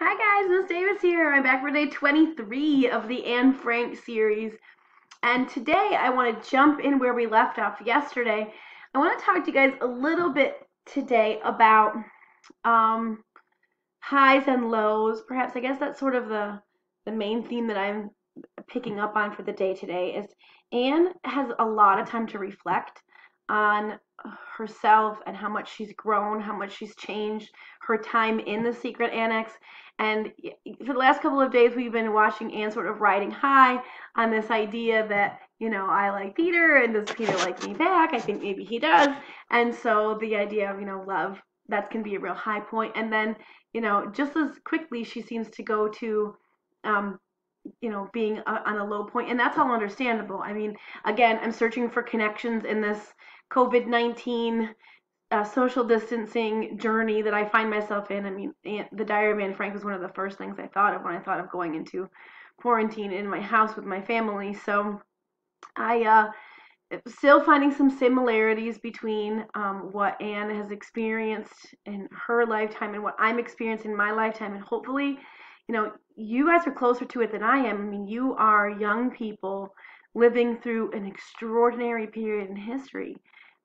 Hi guys, Miss Davis here. I'm back for day 23 of the Anne Frank series. And today I want to jump in where we left off yesterday. I want to talk to you guys a little bit today about um, highs and lows. Perhaps I guess that's sort of the main theme that I'm picking up on for the day today is Anne has a lot of time to reflect on herself and how much she's grown, how much she's changed, her time in the secret annex. And for the last couple of days, we've been watching Anne sort of riding high on this idea that, I like Peter, and does Peter like me back? I think maybe he does. And so the idea of, love, that can be a real high point. And then, just as quickly she seems to go to, um, being on a low point, and that's all understandable. I mean, again, I'm searching for connections in this COVID-19 social distancing journey that I find myself in. I mean, the Diary of Anne Frank was one of the first things I thought of when I thought of going into quarantine in my house with my family. So I still finding some similarities between what Anne has experienced in her lifetime and what I'm experiencing in my lifetime, and hopefully, you guys are closer to it than I am. I mean, you are young people living through an extraordinary period in history.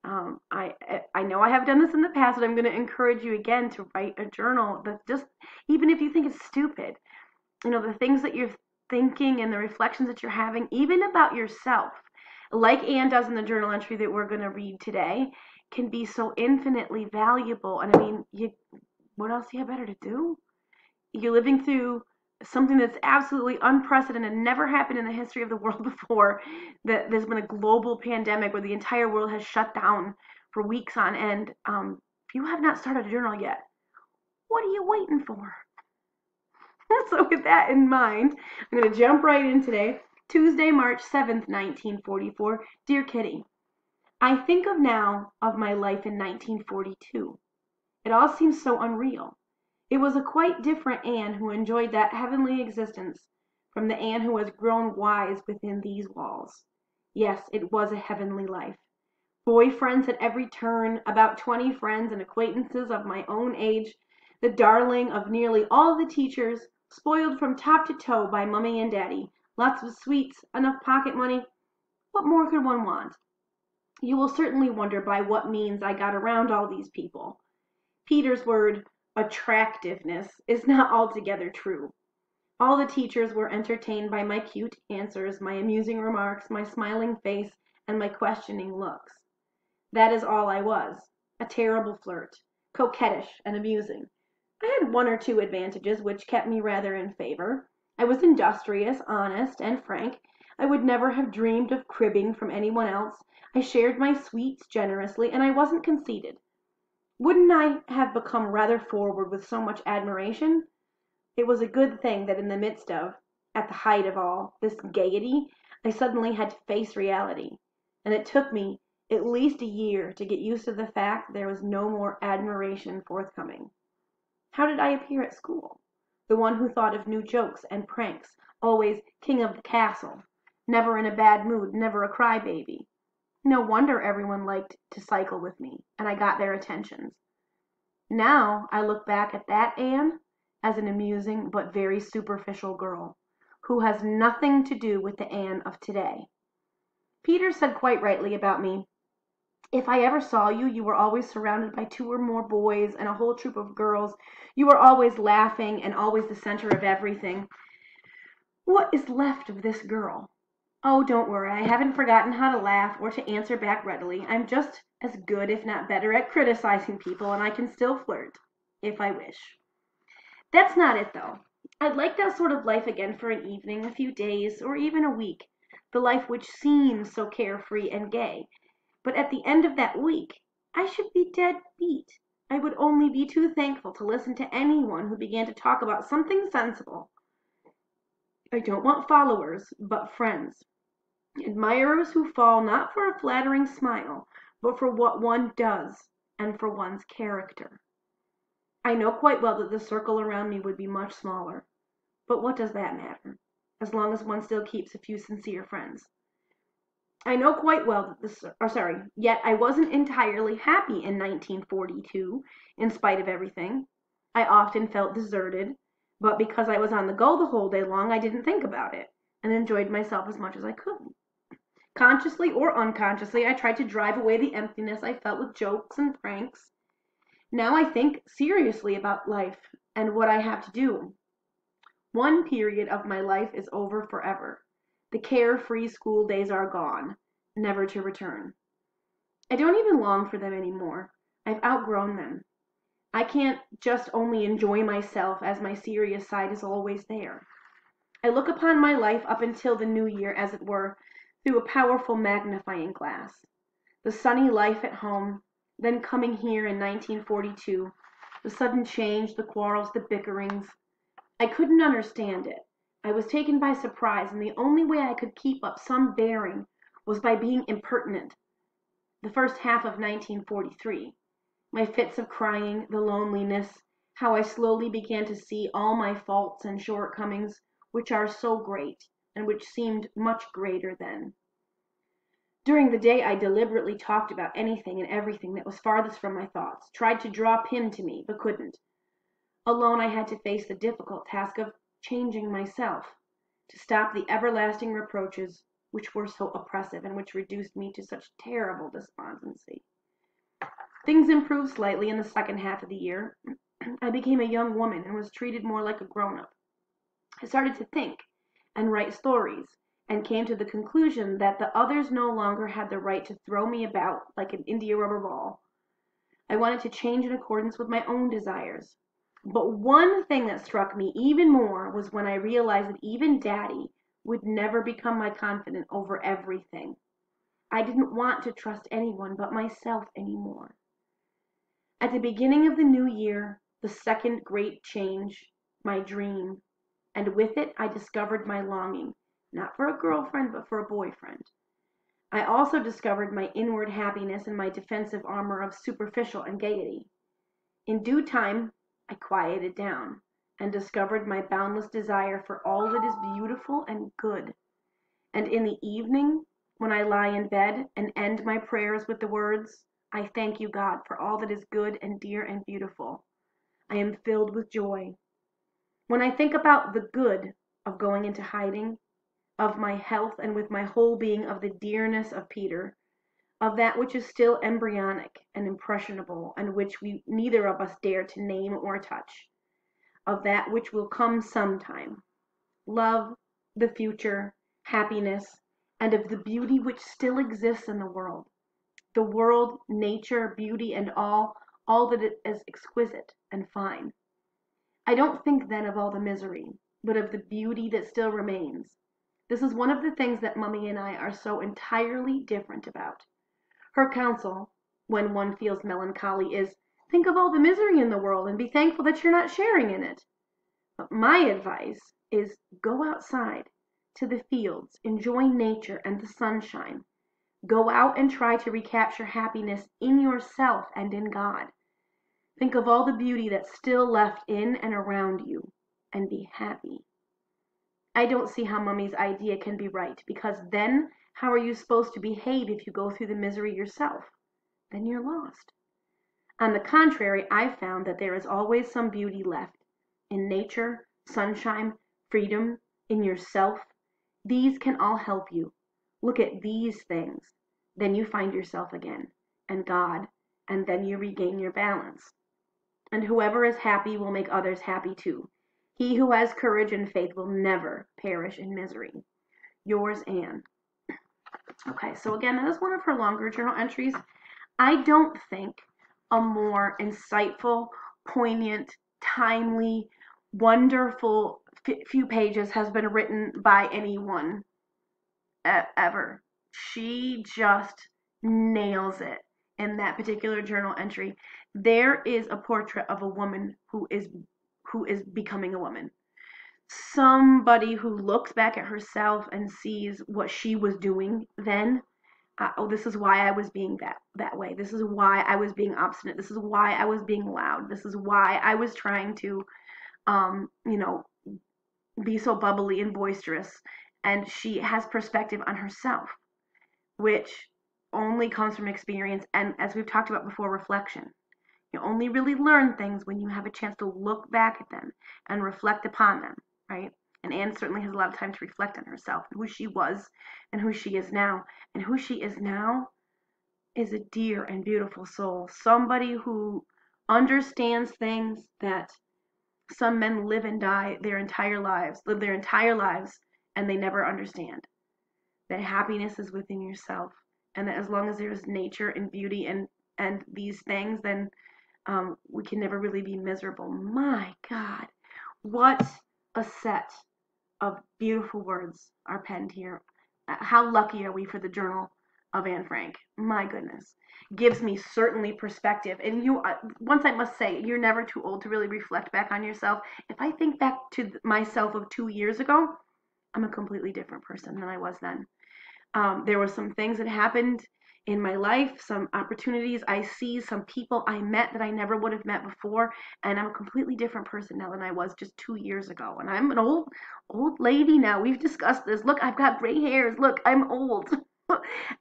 I know I have done this in the past, but I'm going to encourage you again to write a journal. That just, even if you think it's stupid, the things that you're thinking and the reflections that you're having, even about yourself, like Anne does in the journal entry that we're going to read today, can be so infinitely valuable. And I mean, what else do you have better to do? You're living through something that's absolutely unprecedented, never happened in the history of the world before. That there's been a global pandemic where the entire world has shut down for weeks on end. If you have not started a journal yet, what are you waiting for? So with that in mind, I'm going to jump right in today. Tuesday, March 7th, 1944. Dear Kitty, I think of now of my life in 1942. It all seems so unreal. It was a quite different Anne who enjoyed that heavenly existence from the Anne who has grown wise within these walls. Yes, it was a heavenly life. Boy friends at every turn, about 20 friends and acquaintances of my own age, the darling of nearly all the teachers, spoiled from top to toe by Mummy and Daddy, lots of sweets, enough pocket money. What more could one want? You will certainly wonder by what means I got around all these people. Peter's word, attractiveness, is not altogether true. All the teachers were entertained by my cute answers, my amusing remarks, my smiling face, and my questioning looks. That is all I was, a terrible flirt, coquettish and amusing. I had one or two advantages which kept me rather in favor. I was industrious, honest, and frank. I would never have dreamed of cribbing from anyone else. I shared my sweets generously, and I wasn't conceited. Wouldn't I have become rather forward with so much admiration? It was a good thing that in the midst of, at the height of all, this gaiety, I suddenly had to face reality, and it took me at least a year to get used to the fact there was no more admiration forthcoming. How did I appear at school? The one who thought of new jokes and pranks, always king of the castle, never in a bad mood, never a crybaby. No wonder everyone liked to cycle with me, and I got their attentions. Now I look back at that Anne as an amusing but very superficial girl, who has nothing to do with the Anne of today. Peter said quite rightly about me, if I ever saw you, you were always surrounded by two or more boys and a whole troop of girls. You were always laughing and always the center of everything. What is left of this girl? Oh, don't worry, I haven't forgotten how to laugh or to answer back readily. I'm just as good, if not better, at criticizing people, and I can still flirt, if I wish. That's not it, though. I'd like that sort of life again for an evening, a few days, or even a week. The life which seems so carefree and gay. But at the end of that week, I should be dead beat. I would only be too thankful to listen to anyone who began to talk about something sensible. I don't want followers, but friends. Admirers who fall not for a flattering smile, but for what one does, and for one's character. I know quite well that the circle around me would be much smaller. But what does that matter, as long as one still keeps a few sincere friends? I know quite well that yet I wasn't entirely happy in 1942, in spite of everything. I often felt deserted. But because I was on the go the whole day long, I didn't think about it and enjoyed myself as much as I could. Consciously or unconsciously, I tried to drive away the emptiness I felt with jokes and pranks. Now I think seriously about life and what I have to do. One period of my life is over forever. The carefree school days are gone, never to return. I don't even long for them anymore. I've outgrown them. I can't just only enjoy myself as my serious side is always there. I look upon my life up until the new year, as it were, through a powerful magnifying glass. The sunny life at home, then coming here in 1942, the sudden change, the quarrels, the bickerings. I couldn't understand it. I was taken by surprise, and the only way I could keep up some bearing was by being impertinent. The first half of 1943. My fits of crying, the loneliness, how I slowly began to see all my faults and shortcomings, which are so great, and which seemed much greater then. During the day I deliberately talked about anything and everything that was farthest from my thoughts, tried to draw Pym to me, but couldn't. Alone I had to face the difficult task of changing myself, to stop the everlasting reproaches which were so oppressive and which reduced me to such terrible despondency. Things improved slightly in the second half of the year. I became a young woman and was treated more like a grown-up. I started to think and write stories, and came to the conclusion that the others no longer had the right to throw me about like an India rubber ball. I wanted to change in accordance with my own desires. But one thing that struck me even more was when I realized that even Daddy would never become my confidant over everything. I didn't want to trust anyone but myself anymore. At the beginning of the new year, the second great change, my dream, and with it I discovered my longing, not for a girlfriend, but for a boyfriend. I also discovered my inward happiness and my defensive armor of superficial and gaiety. In due time, I quieted down and discovered my boundless desire for all that is beautiful and good. And in the evening, when I lie in bed and end my prayers with the words, I thank you, God, for all that is good and dear and beautiful, I am filled with joy. When I think about the good of going into hiding, of my health and with my whole being, of the dearness of Peter, of that which is still embryonic and impressionable and which we neither of us dare to name or touch, of that which will come sometime, love, the future, happiness, and of the beauty which still exists in the world, nature, beauty, and all that is exquisite and fine. I don't think then of all the misery, but of the beauty that still remains. This is one of the things that Mummy and I are so entirely different about. Her counsel, when one feels melancholy, is, think of all the misery in the world and be thankful that you're not sharing in it. But my advice is, go outside to the fields, enjoy nature and the sunshine. Go out and try to recapture happiness in yourself and in God. Think of all the beauty that's still left in and around you, and be happy. I don't see how Mummy's idea can be right, because then how are you supposed to behave if you go through the misery yourself? Then you're lost. On the contrary, I've found that there is always some beauty left in nature, sunshine, freedom, in yourself. These can all help you. Look at these things. Then you find yourself again, and God, and then you regain your balance. And whoever is happy will make others happy too. He who has courage and faith will never perish in misery. Yours, Anne. Okay, so again, that is one of her longer journal entries. I don't think a more insightful, poignant, timely, wonderful few pages has been written by anyone ever. She just nails it in that particular journal entry. There is a portrait of a woman who is becoming a woman. Somebody who looks back at herself and sees what she was doing then. Oh, this is why I was being that way. This is why I was being obstinate. This is why I was being loud. This is why I was trying to, be so bubbly and boisterous. And she has perspective on herself, which only comes from experience and, as we've talked about before, reflection. You only really learn things when you have a chance to look back at them and reflect upon them, right? And Anne certainly has a lot of time to reflect on herself and who she was and who she is now. And who she is now is a dear and beautiful soul. Somebody who understands things that some men live and die their entire lives, live their entire lives, and they never understand. That happiness is within yourself, and that as long as there's nature and beauty and these things, then we can never really be miserable. My God, what a set of beautiful words are penned here. How lucky are we for the journal of Anne Frank? My goodness. Gives me certainly perspective. And once I must say, you're never too old to really reflect back on yourself. If I think back to myself of 2 years ago, I'm a completely different person than I was then. There were some things that happened in my life, some opportunities I see, some people I met that I never would have met before, and I'm a completely different person now than I was just 2 years ago. And I'm an old lady now. We've discussed this. Look, I've got gray hairs. Look, I'm old.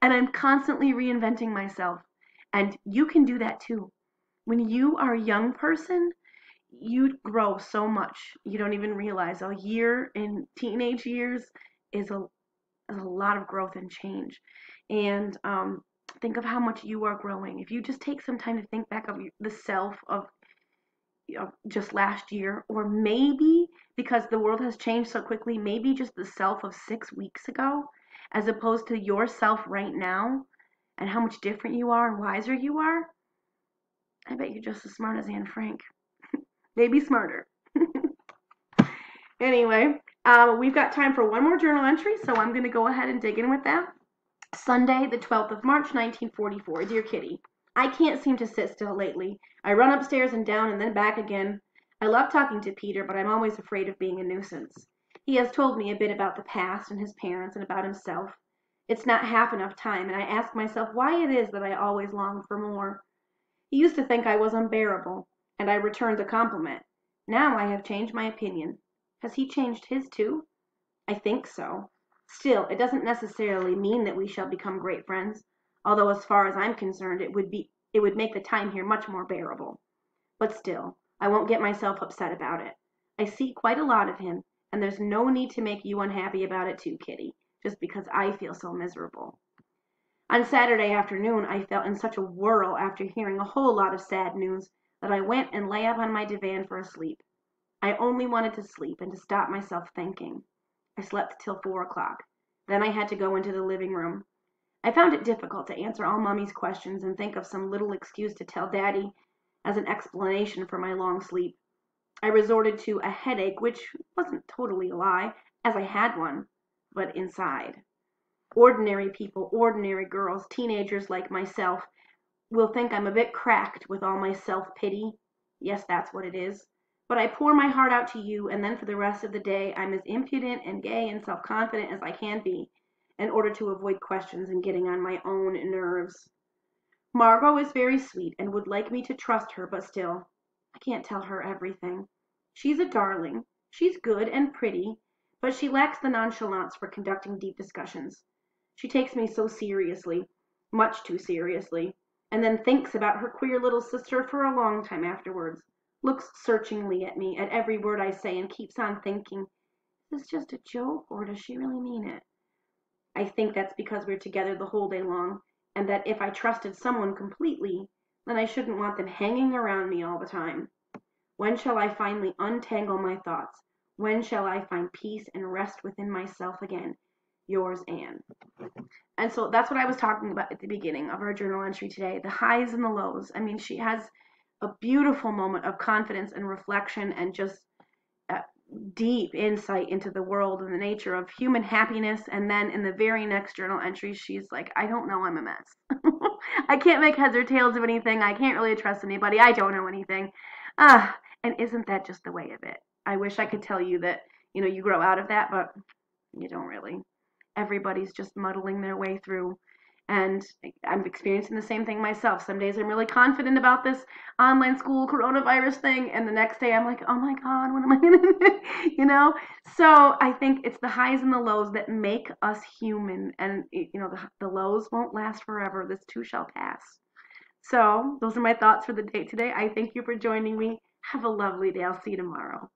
And I'm constantly reinventing myself. And you can do that too. When you are a young person, you grow so much. You don't even realize a year in teenage years is a lot of growth and change. And think of how much you are growing. If you just take some time to think back of the self of just last year, or maybe because the world has changed so quickly, maybe just the self of 6 weeks ago, as opposed to yourself right now, and how much different you are and wiser you are, I bet you're just as smart as Anne Frank. Maybe smarter. Anyway, we've got time for one more journal entry, so I'm going to go ahead and dig in with that. Sunday, the 12th of March, 1944. Dear Kitty, I can't seem to sit still lately. I run upstairs and down and then back again. I love talking to Peter, but I'm always afraid of being a nuisance. He has told me a bit about the past and his parents and about himself. It's not half enough time, and I ask myself why it is that I always long for more. He used to think I was unbearable, and I returned the compliment. Now I have changed my opinion. Has he changed his too? I think so. Still, it doesn't necessarily mean that we shall become great friends, although as far as I'm concerned it would make the time here much more bearable. But still, I won't get myself upset about it. I see quite a lot of him, and there's no need to make you unhappy about it too, Kitty, just because I feel so miserable. On Saturday afternoon I felt in such a whirl after hearing a whole lot of sad news that I went and lay up on my divan for a sleep. I only wanted to sleep and to stop myself thinking. I slept till 4 o'clock. Then I had to go into the living room. I found it difficult to answer all Mummy's questions and think of some little excuse to tell Daddy as an explanation for my long sleep. I resorted to a headache, which wasn't totally a lie, as I had one, but inside. Ordinary people, ordinary girls, teenagers like myself, will think I'm a bit cracked with all my self-pity. Yes, that's what it is. But I pour my heart out to you, and then for the rest of the day I'm as impudent and gay and self-confident as I can be, in order to avoid questions and getting on my own nerves. Margot is very sweet and would like me to trust her, but still, I can't tell her everything. She's a darling. She's good and pretty, but she lacks the nonchalance for conducting deep discussions. She takes me so seriously, much too seriously, and then thinks about her queer little sister for a long time afterwards, looks searchingly at me, at every word I say, and keeps on thinking, is this just a joke, or does she really mean it? I think that's because we're together the whole day long, and that if I trusted someone completely, then I shouldn't want them hanging around me all the time. When shall I finally untangle my thoughts? When shall I find peace and rest within myself again? Yours, Anne. And so that's what I was talking about at the beginning of our journal entry today, the highs and the lows. I mean, she has a beautiful moment of confidence and reflection and just deep insight into the world and the nature of human happiness. And then in the very next journal entry, she's like, I don't know, I'm a mess. I can't make heads or tails of anything. I can't really trust anybody. I don't know anything. And isn't that just the way of it? I wish I could tell you that, you grow out of that, but you don't really. Everybody's just muddling their way through. And I'm experiencing the same thing myself. Some days I'm really confident about this online school coronavirus thing, and the next day I'm like, oh my God, what am I going to do? So I think it's the highs and the lows that make us human. And, the lows won't last forever. This too shall pass. So those are my thoughts for the day today. I thank you for joining me. Have a lovely day. I'll see you tomorrow.